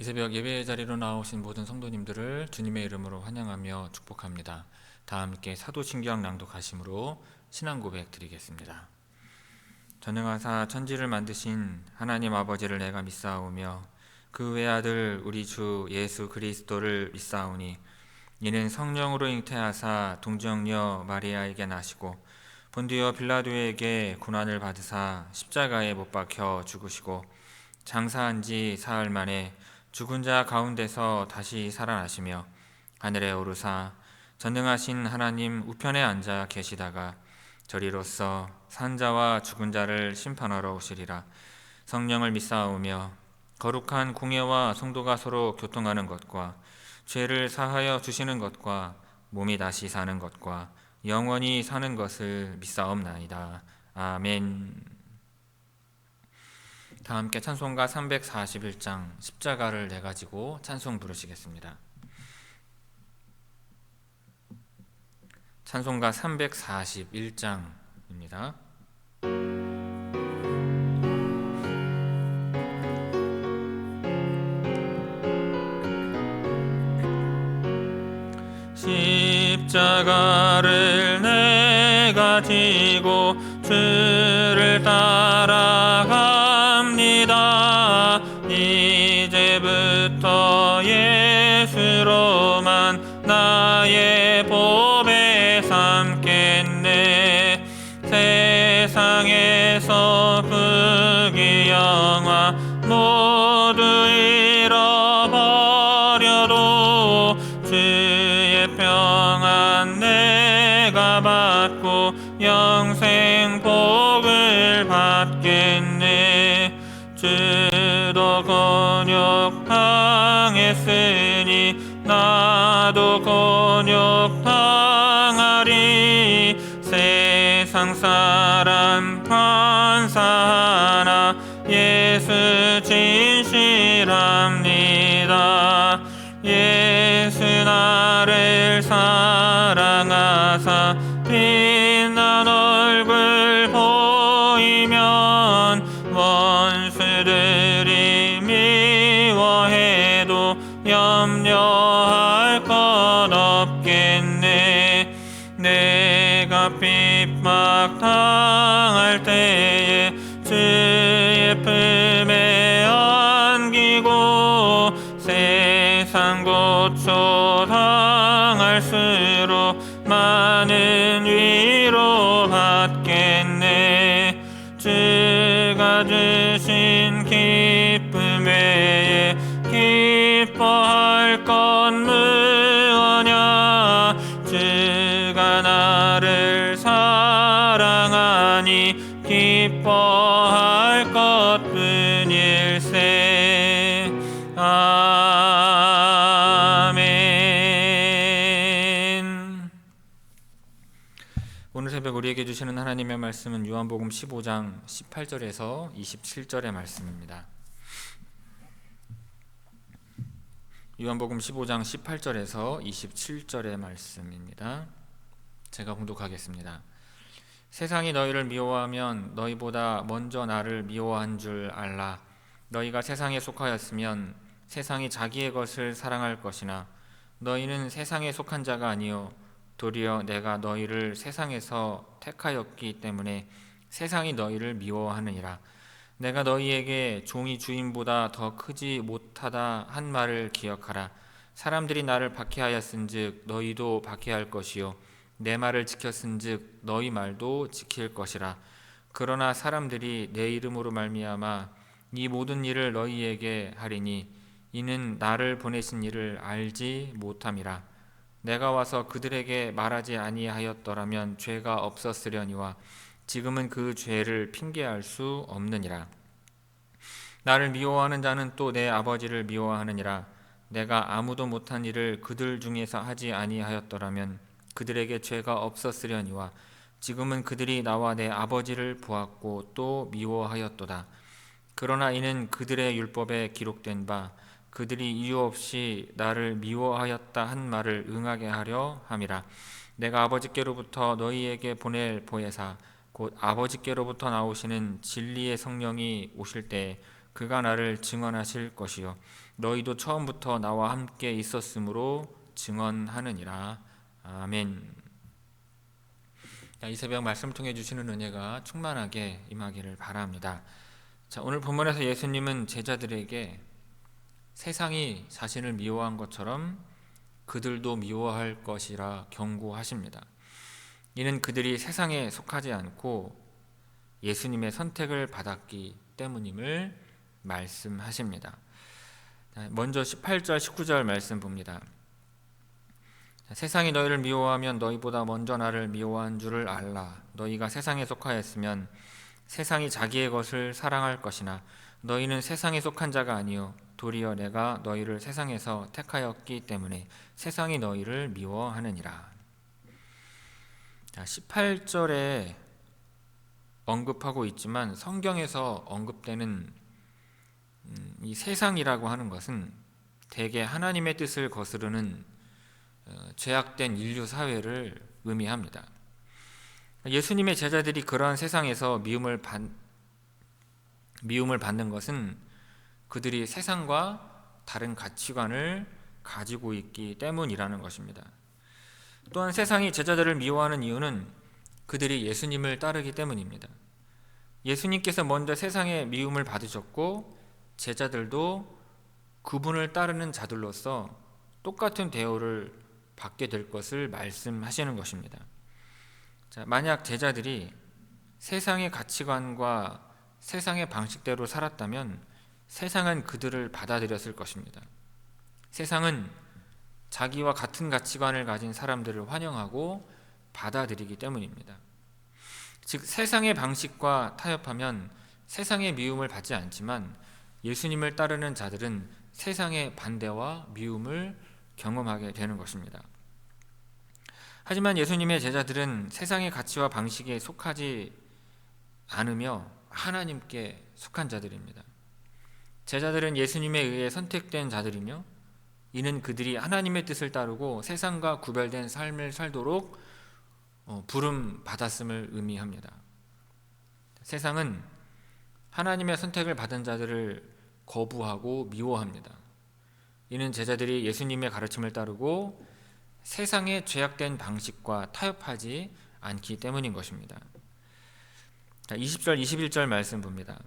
이 새벽 예배 자리로 나오신 모든 성도님들을 주님의 이름으로 환영하며 축복합니다. 다 함께 사도신경 낭독하심으로 신앙 고백 드리겠습니다. 전능하사 천지를 만드신 하나님 아버지를 내가 믿사오며 그 외아들 우리 주 예수 그리스도를 믿사오니 이는 성령으로 잉태하사 동정녀 마리아에게 나시고 본디오 빌라도에게 고난을 받으사 십자가에 못 박혀 죽으시고 장사한 지 사흘 만에 죽은 자 가운데서 다시 살아나시며 하늘에 오르사 전능하신 하나님 우편에 앉아 계시다가 저리로서 산 자와 죽은 자를 심판하러 오시리라. 성령을 믿사오며 거룩한 공예와 성도가 서로 교통하는 것과 죄를 사하여 주시는 것과 몸이 다시 사는 것과 영원히 사는 것을 믿사옵나이다. 아멘. 다 함께 찬송가 341장 십자가를 내 가지고 찬송 부르시겠습니다. 찬송가 341장입니다. 십자가를 내가 지고 주를 따라갑니다. 이제부터 예수로만 나의 보배 삼겠네. 세상에서 부귀 영화 모두 잃어버려도 주의 평안 내가 받고 영생 복을 받겠네. 주도 곤욕 당했으니 나도 곤욕 당하리. 세상 사람 판사하나 예수 진실합니다. 예수 나를 사랑하사 빛난 얼굴 보이면 원수들이 미워해도 염려할 것 없겠네. 내가 핍박 당할 때에 주의 품에 안기고 세상 고초 당할수록 많은 위로 받겠네. 주가 주신 기쁨 외에 기뻐할 것 무엇냐. 주가 나를 사랑하니 기뻐할 것뿐일세. 아멘. 오늘 새벽 우리에게 주시는 하나님의 말씀은 요한복음 15장 18절에서 27절의 말씀입니다. 요한복음 15장 18절에서 27절의 말씀입니다. 제가 봉독하겠습니다. 세상이 너희를 미워하면 너희보다 먼저 나를 미워한 줄 알라. 너희가 세상에 속하였으면 세상이 자기의 것을 사랑할 것이나 너희는 세상에 속한 자가 아니요 도리어 내가 너희를 세상에서 택하였기 때문에 세상이 너희를 미워하느니라. 내가 너희에게 종이 주인보다 더 크지 못하다 한 말을 기억하라. 사람들이 나를 박해하였은즉 너희도 박해할 것이요 내 말을 지켰은즉 너희 말도 지킬 것이라. 그러나 사람들이 내 이름으로 말미암아 이 모든 일을 너희에게 하리니 이는 나를 보내신 이를 알지 못함이라. 내가 와서 그들에게 말하지 아니하였더라면 죄가 없었으려니와 지금은 그 죄를 핑계할 수 없느니라. 나를 미워하는 자는 또 내 아버지를 미워하느니라. 내가 아무도 못한 일을 그들 중에서 하지 아니하였더라면 그들에게 죄가 없었으려니와 지금은 그들이 나와 내 아버지를 보았고 또 미워하였도다. 그러나 이는 그들의 율법에 기록된 바 그들이 이유 없이 나를 미워하였다 한 말을 응하게 하려 함이라. 내가 아버지께로부터 너희에게 보낼 보혜사 곧 아버지께로부터 나오시는 진리의 성령이 오실 때 그가 나를 증언하실 것이요 너희도 처음부터 나와 함께 있었으므로 증언하느니라. 아멘. 이 새벽 말씀을 통해 주시는 은혜가 충만하게 임하기를 바랍니다. 자, 오늘 본문에서 예수님은 제자들에게 세상이 자신을 미워한 것처럼 그들도 미워할 것이라 경고하십니다. 이는 그들이 세상에 속하지 않고 예수님의 선택을 받았기 때문임을 말씀하십니다. 먼저 18절 19절 말씀 봅니다. 세상이 너희를 미워하면 너희보다 먼저 나를 미워한 줄을 알라. 너희가 세상에 속하였으면 세상이 자기의 것을 사랑할 것이나 너희는 세상에 속한 자가 아니요 도리어 내가 너희를 세상에서 택하였기 때문에 세상이 너희를 미워하느니라. 18절에 언급하고 있지만 성경에서 언급되는 이 세상이라고 하는 것은 대개 하나님의 뜻을 거스르는 죄악된 인류 사회를 의미합니다. 예수님의 제자들이 그러한 세상에서 미움을 받는 것은 그들이 세상과 다른 가치관을 가지고 있기 때문이라는 것입니다. 또한 세상이 제자들을 미워하는 이유는 그들이 예수님을 따르기 때문입니다. 예수님께서 먼저 세상의 미움을 받으셨고 제자들도 그분을 따르는 자들로서 똑같은 대우를 받게 될 것을 말씀하시는 것입니다. 자, 만약 제자들이 세상의 가치관과 세상의 방식대로 살았다면 세상은 그들을 받아들였을 것입니다. 세상은 자기와 같은 가치관을 가진 사람들을 환영하고 받아들이기 때문입니다. 즉 세상의 방식과 타협하면 세상의 미움을 받지 않지만 예수님을 따르는 자들은 세상의 반대와 미움을 경험하게 되는 것입니다. 하지만 예수님의 제자들은 세상의 가치와 방식에 속하지 않으며 하나님께 속한 자들입니다. 제자들은 예수님에 의해 선택된 자들이며 이는 그들이 하나님의 뜻을 따르고 세상과 구별된 삶을 살도록 부름 받았음을 의미합니다. 세상은 하나님의 선택을 받은 자들을 거부하고 미워합니다. 이는 제자들이 예수님의 가르침을 따르고 세상의 죄악된 방식과 타협하지 않기 때문인 것입니다. 20절 21절 말씀 봅니다.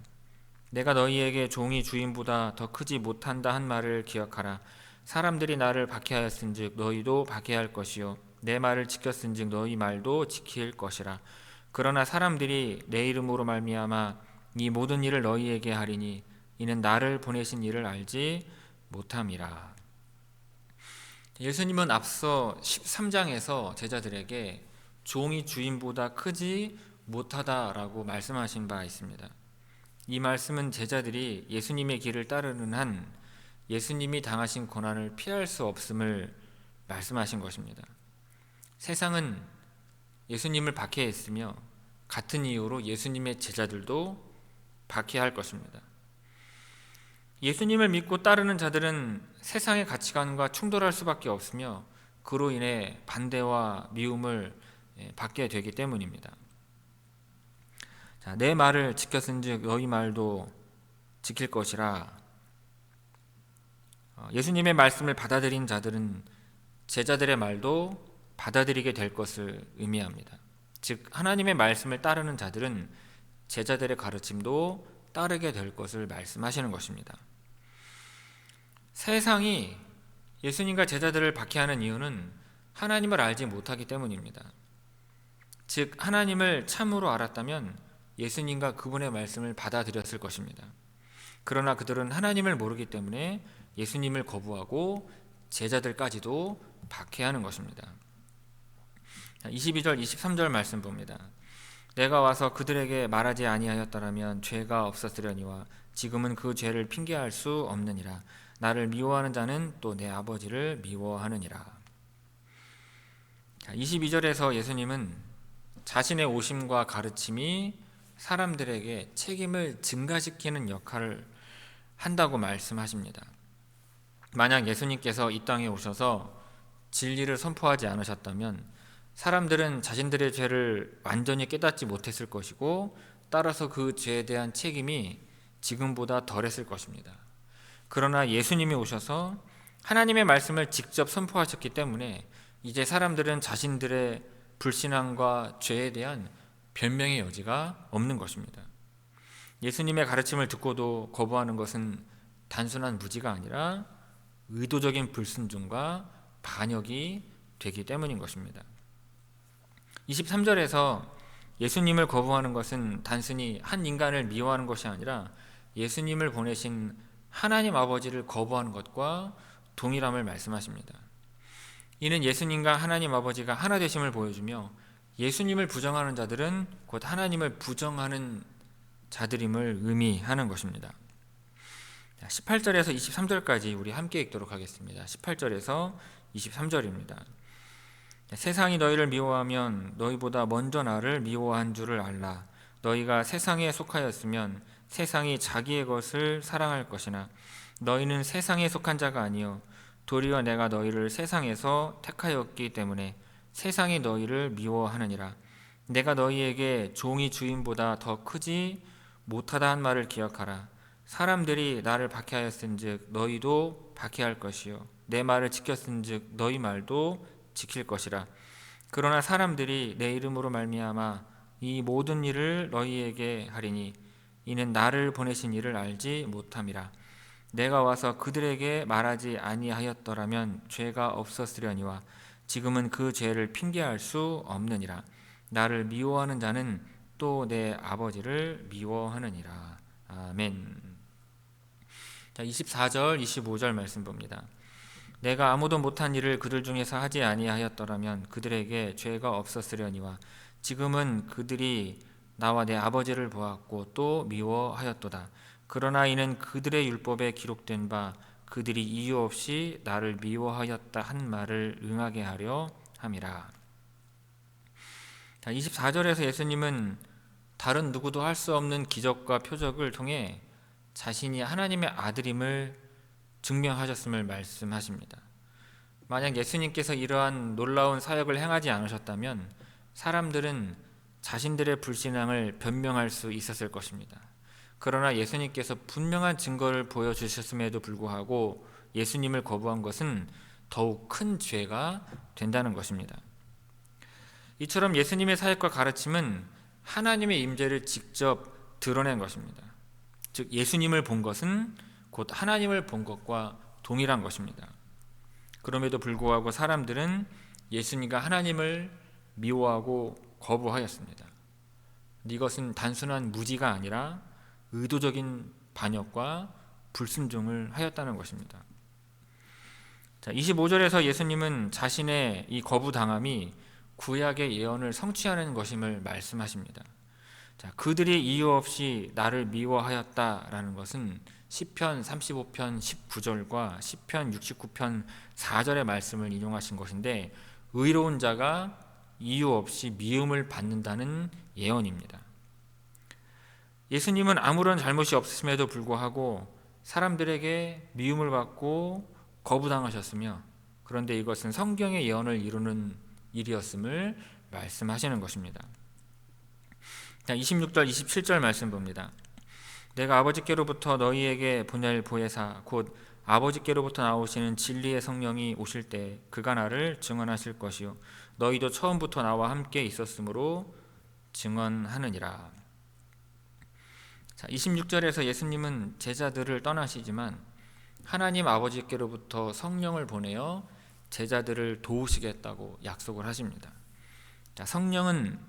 내가 너희에게 종이 주인보다 더 크지 못한다 한 말을 기억하라. 사람들이 나를 박해하였은즉 너희도 박해할 것이요 내 말을 지켰은즉 너희 말도 지킬 것이라. 그러나 사람들이 내 이름으로 말미암아 이 모든 일을 너희에게 하리니 이는 나를 보내신 이를 알지 못함이라. 예수님은 앞서 13장에서 제자들에게 종이 주인보다 크지 못하다라고 말씀하신 바 있습니다. 이 말씀은 제자들이 예수님의 길을 따르는 한 예수님이 당하신 고난을 피할 수 없음을 말씀하신 것입니다. 세상은 예수님을 박해했으며 같은 이유로 예수님의 제자들도 박해할 것입니다. 예수님을 믿고 따르는 자들은 세상의 가치관과 충돌할 수밖에 없으며 그로 인해 반대와 미움을 받게 되기 때문입니다. 자, 내 말을 지켰은즉 너희 말도 지킬 것이라. 예수님의 말씀을 받아들인 자들은 제자들의 말도 받아들이게 될 것을 의미합니다. 즉 하나님의 말씀을 따르는 자들은 제자들의 가르침도 따르게 될 것을 말씀하시는 것입니다. 세상이 예수님과 제자들을 박해하는 이유는 하나님을 알지 못하기 때문입니다. 즉 하나님을 참으로 알았다면 예수님과 그분의 말씀을 받아들였을 것입니다. 그러나 그들은 하나님을 모르기 때문에 예수님을 거부하고 제자들까지도 박해하는 것입니다. 22절 23절 말씀 봅니다. 내가 와서 그들에게 말하지 아니하였더라면 죄가 없었으려니와 지금은 그 죄를 핑계할 수 없느니라. 나를 미워하는 자는 또 내 아버지를 미워하느니라. 22절에서 예수님은 자신의 오심과 가르침이 사람들에게 책임을 증가시키는 역할을 한다고 말씀하십니다. 만약 예수님께서 이 땅에 오셔서 진리를 선포하지 않으셨다면 사람들은 자신들의 죄를 완전히 깨닫지 못했을 것이고 따라서 그 죄에 대한 책임이 지금보다 덜했을 것입니다. 그러나 예수님이 오셔서 하나님의 말씀을 직접 선포하셨기 때문에 이제 사람들은 자신들의 불신앙과 죄에 대한 변명의 여지가 없는 것입니다. 예수님의 가르침을 듣고도 거부하는 것은 단순한 무지가 아니라 의도적인 불순종과 반역이 되기 때문인 것입니다. 23절에서 예수님을 거부하는 것은 단순히 한 인간을 미워하는 것이 아니라 예수님을 보내신 하나님 아버지를 거부하는 것과 동일함을 말씀하십니다. 이는 예수님과 하나님 아버지가 하나 되심을 보여주며 예수님을 부정하는 자들은 곧 하나님을 부정하는 자들임을 의미하는 것입니다. 18절에서 23절까지 우리 함께 읽도록 하겠습니다. 18절에서 23절입니다. 세상이 너희를 미워하면 너희보다 먼저 나를 미워한 줄을 알라. 너희가 세상에 속하였으면 세상이 자기의 것을 사랑할 것이나 너희는 세상에 속한 자가 아니요 도리어 내가 너희를 세상에서 택하였기 때문에 세상이 너희를 미워하느니라. 내가 너희에게 종이 주인보다 더 크지 못하다 한 말을 기억하라. 사람들이 나를 박해하였은즉 너희도 박해할 것이요 내 말을 지켰은즉 너희 말도 지킬 것이라. 그러나 사람들이 내 이름으로 말미암아 이 모든 일을 너희에게 하리니 이는 나를 보내신 이를 알지 못함이라. 내가 와서 그들에게 말하지 아니하였더라면 죄가 없었으려니와 지금은 그 죄를 핑계할 수 없느니라. 나를 미워하는 자는 또 내 아버지를 미워하느니라. 아멘. 자, 24절 25절 말씀 봅니다. 내가 아무도 못한 일을 그들 중에서 하지 아니하였더라면 그들에게 죄가 없었으려니와 지금은 그들이 나와 내 아버지를 보았고 또 미워하였도다. 그러나 이는 그들의 율법에 기록된 바 그들이 이유 없이 나를 미워하였다 한 말을 응하게 하려 함이라. 24절에서 예수님은 다른 누구도 할 수 없는 기적과 표적을 통해 자신이 하나님의 아들임을 증명하셨음을 말씀하십니다. 만약 예수님께서 이러한 놀라운 사역을 행하지 않으셨다면 사람들은 자신들의 불신앙을 변명할 수 있었을 것입니다. 그러나 예수님께서 분명한 증거를 보여주셨음에도 불구하고 예수님을 거부한 것은 더욱 큰 죄가 된다는 것입니다. 이처럼 예수님의 사역과 가르침은 하나님의 임재를 직접 드러낸 것입니다. 즉 예수님을 본 것은 곧 하나님을 본 것과 동일한 것입니다. 그럼에도 불구하고 사람들은 예수님과 하나님을 미워하고 거부하였습니다. 이것은 단순한 무지가 아니라 의도적인 반역과 불순종을 하였다는 것입니다. 자, 25절에서 예수님은 자신의 이 거부당함이 구약의 예언을 성취하는 것임을 말씀하십니다. 자, 그들이 이유 없이 나를 미워하였다라는 것은 시편 35편 19절과 시편 69편 4절의 말씀을 인용하신 것인데 의로운 자가 이유 없이 미움을 받는다는 예언입니다. 예수님은 아무런 잘못이 없으심에도 불구하고 사람들에게 미움을 받고 거부당하셨으며 그런데 이것은 성경의 예언을 이루는 일이었음을 말씀하시는 것입니다. 26절 27절 말씀 봅니다. 내가 아버지께로부터 너희에게 보낼 보혜사 곧 아버지께로부터 나오시는 진리의 성령이 오실 때 그가 나를 증언하실 것이요 너희도 처음부터 나와 함께 있었으므로 증언하느니라. 자, 26절에서 예수님은 제자들을 떠나시지만 하나님 아버지께로부터 성령을 보내어 제자들을 도우시겠다고 약속을 하십니다. 자, 성령은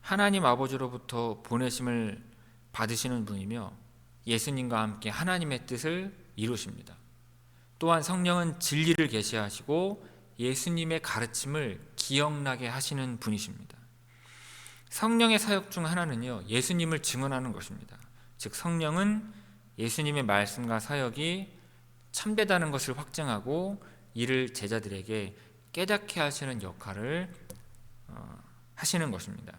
하나님 아버지로부터 보내심을 받으시는 분이며 예수님과 함께 하나님의 뜻을 이루십니다. 또한 성령은 진리를 계시하시고 예수님의 가르침을 기억나게 하시는 분이십니다. 성령의 사역 중 하나는요, 예수님을 증언하는 것입니다. 즉 성령은 예수님의 말씀과 사역이 참되다는 것을 확증하고 이를 제자들에게 깨닫게 하시는 역할을 하시는 것입니다.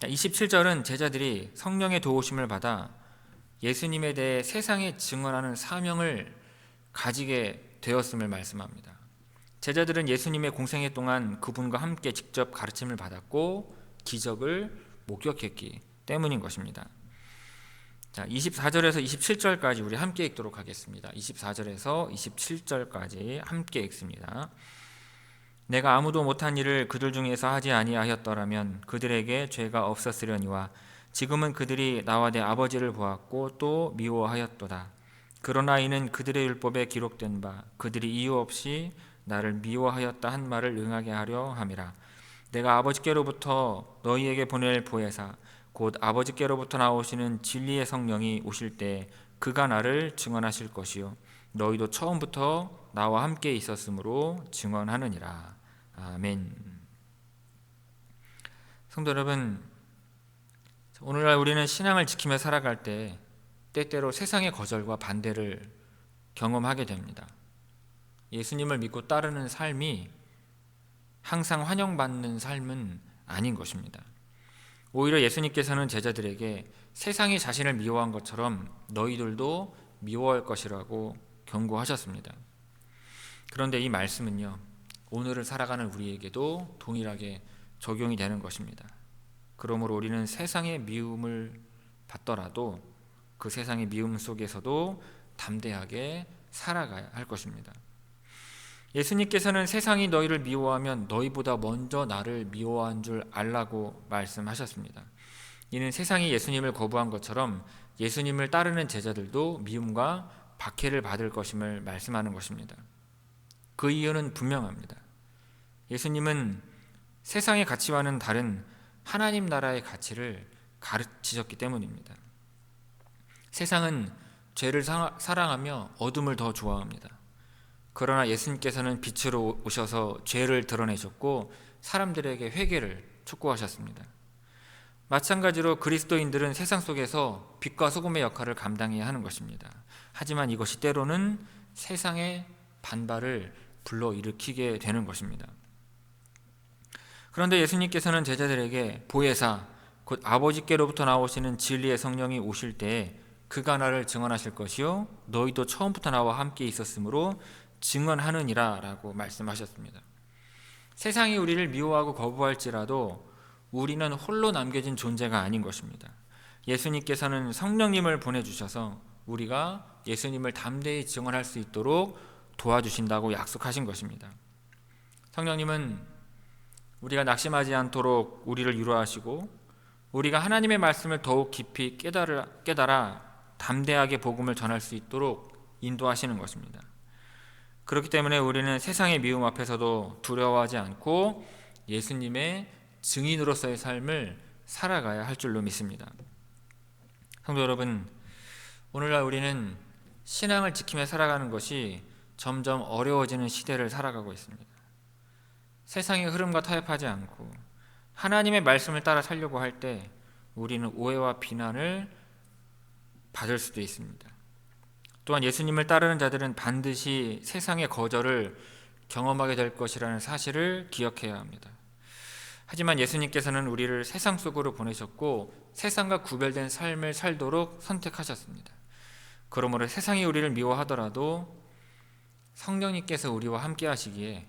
27절은 제자들이 성령의 도우심을 받아 예수님에 대해 세상에 증언하는 사명을 가지게 되었음을 말씀합니다. 제자들은 예수님의 공생애 동안 그분과 함께 직접 가르침을 받았고 기적을 목격했기 때문인 것입니다. 자, 24절에서 27절까지 우리 함께 읽도록 하겠습니다. 24절에서 27절까지 함께 읽습니다. 내가 아무도 못한 일을 그들 중에서 하지 아니하였더라면 그들에게 죄가 없었으려니와 지금은 그들이 나와 내 아버지를 보았고 또 미워하였도다. 그러나 이는 그들의 율법에 기록된 바 그들이 이유 없이 나를 미워하였다 한 말을 응하게 하려 함이라. 내가 아버지께로부터 너희에게 보낼 보혜사 곧 아버지께로부터 나오시는 진리의 성령이 오실 때 그가 나를 증언하실 것이요 너희도 처음부터 나와 함께 있었으므로 증언하느니라. 아멘. 성도 여러분, 오늘날 우리는 신앙을 지키며 살아갈 때 때때로 세상의 거절과 반대를 경험하게 됩니다. 예수님을 믿고 따르는 삶이 항상 환영받는 삶은 아닌 것입니다. 오히려 예수님께서는 제자들에게 세상이 자신을 미워한 것처럼 너희들도 미워할 것이라고 경고하셨습니다. 그런데 이 말씀은요, 오늘을 살아가는 우리에게도 동일하게 적용이 되는 것입니다. 그러므로 우리는 세상의 미움을 받더라도 그 세상의 미움 속에서도 담대하게 살아가야 할 것입니다. 예수님께서는 세상이 너희를 미워하면 너희보다 먼저 나를 미워한 줄 알라고 말씀하셨습니다. 이는 세상이 예수님을 거부한 것처럼 예수님을 따르는 제자들도 미움과 박해를 받을 것임을 말씀하는 것입니다. 그 이유는 분명합니다. 예수님은 세상의 가치와는 다른 하나님 나라의 가치를 가르치셨기 때문입니다. 세상은 죄를 사랑하며 어둠을 더 좋아합니다. 그러나 예수님께서는 빛으로 오셔서 죄를 드러내셨고 사람들에게 회개를 촉구하셨습니다. 마찬가지로 그리스도인들은 세상 속에서 빛과 소금의 역할을 감당해야 하는 것입니다. 하지만 이것이 때로는 세상의 반발을 불러일으키게 되는 것입니다. 그런데 예수님께서는 제자들에게 보혜사 곧 아버지께로부터 나오시는 진리의 성령이 오실 때에 그가 나를 증언하실 것이요 너희도 처음부터 나와 함께 있었으므로 증언하느니라 라고 말씀하셨습니다. 세상이 우리를 미워하고 거부할지라도 우리는 홀로 남겨진 존재가 아닌 것입니다. 예수님께서는 성령님을 보내주셔서 우리가 예수님을 담대히 증언할 수 있도록 도와주신다고 약속하신 것입니다. 성령님은 우리가 낙심하지 않도록 우리를 위로하시고 우리가 하나님의 말씀을 더욱 깊이 깨달아 담대하게 복음을 전할 수 있도록 인도하시는 것입니다. 그렇기 때문에 우리는 세상의 미움 앞에서도 두려워하지 않고 예수님의 증인으로서의 삶을 살아가야 할 줄로 믿습니다. 성도 여러분, 오늘날 우리는 신앙을 지키며 살아가는 것이 점점 어려워지는 시대를 살아가고 있습니다. 세상의 흐름과 타협하지 않고 하나님의 말씀을 따라 살려고 할 때 우리는 오해와 비난을 받을 수도 있습니다. 또한 예수님을 따르는 자들은 반드시 세상의 거절을 경험하게 될 것이라는 사실을 기억해야 합니다. 하지만 예수님께서는 우리를 세상 속으로 보내셨고 세상과 구별된 삶을 살도록 선택하셨습니다. 그러므로 세상이 우리를 미워하더라도 성령님께서 우리와 함께 하시기에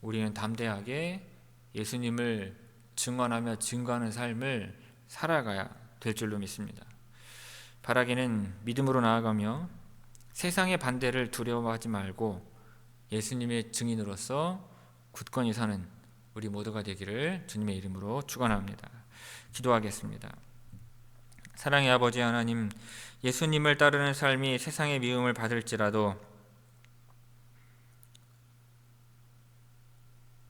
우리는 담대하게 예수님을 증언하며 증거하는 삶을 살아가야 될 줄로 믿습니다. 바라기는 믿음으로 나아가며 세상의 반대를 두려워하지 말고 예수님의 증인으로서 굳건히 사는 우리 모두가 되기를 주님의 이름으로 축원합니다. 기도하겠습니다. 사랑의 아버지 하나님, 예수님을 따르는 삶이 세상의 미움을 받을지라도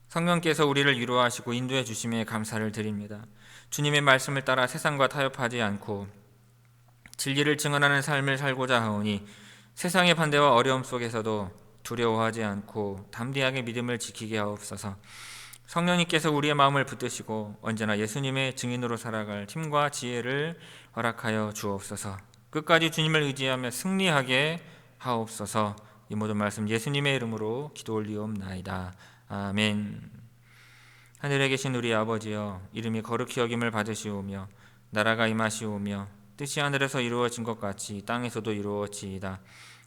성령께서 우리를 위로하시고 인도해 주심에 감사를 드립니다. 주님의 말씀을 따라 세상과 타협하지 않고 진리를 증언하는 삶을 살고자 하오니 세상의 반대와 어려움 속에서도 두려워하지 않고 담대하게 믿음을 지키게 하옵소서. 성령님께서 우리의 마음을 붙드시고 언제나 예수님의 증인으로 살아갈 힘과 지혜를 허락하여 주옵소서. 끝까지 주님을 의지하며 승리하게 하옵소서. 이 모든 말씀 예수님의 이름으로 기도 올리옵나이다. 아멘. 하늘에 계신 우리 아버지여, 이름이 거룩히 여김을 받으시오며 나라가 임하시오며 뜻이 하늘에서 이루어진 것 같이 땅에서도 이루어지이다.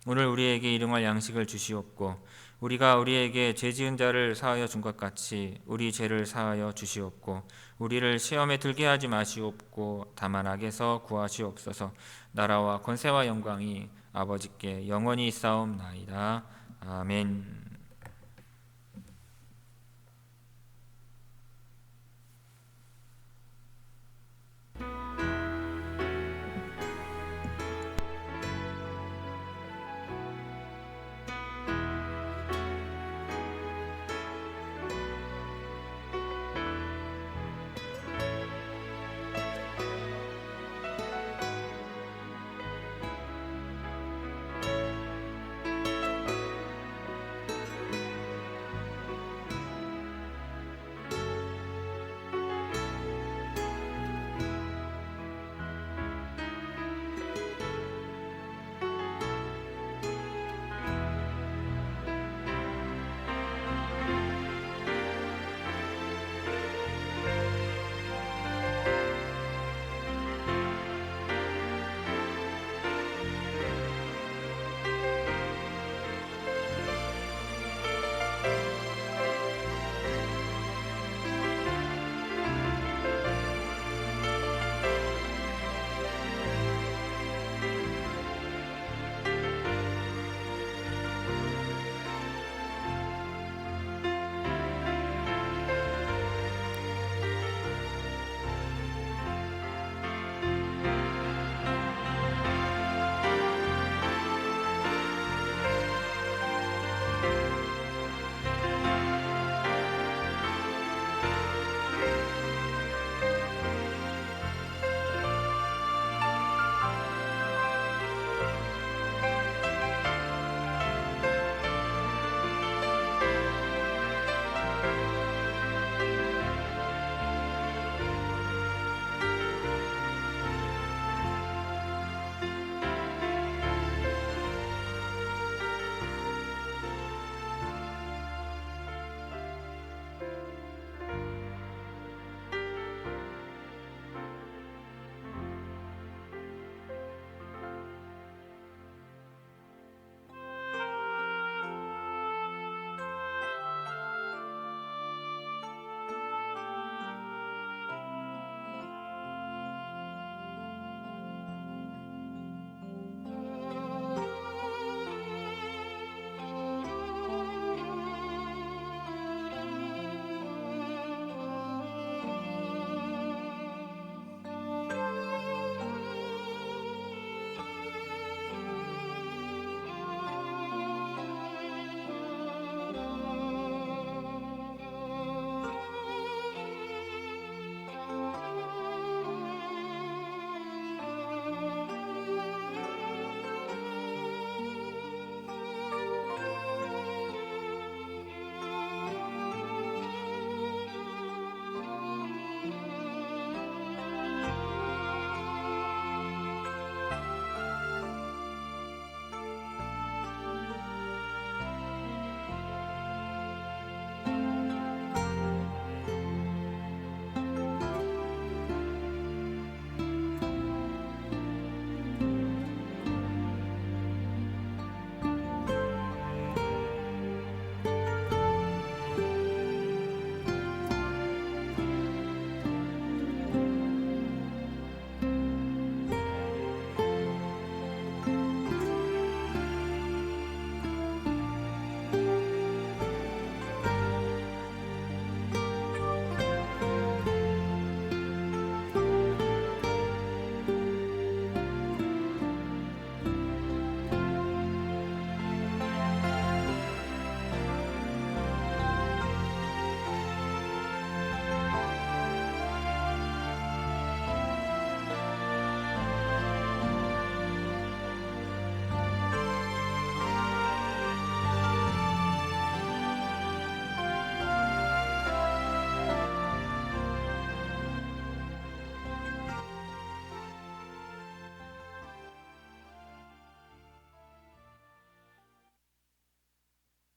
오늘 우리에게 일용할 양식을 주시옵고 우리가 우리에게 죄 지은 자를 사하여 준 것 같이 우리 죄를 사하여 주시옵고 우리를 시험에 들게 하지 마시옵고 다만 악에서 구하시옵소서. 나라와 권세와 영광이 아버지께 영원히 있사옵나이다. 아멘.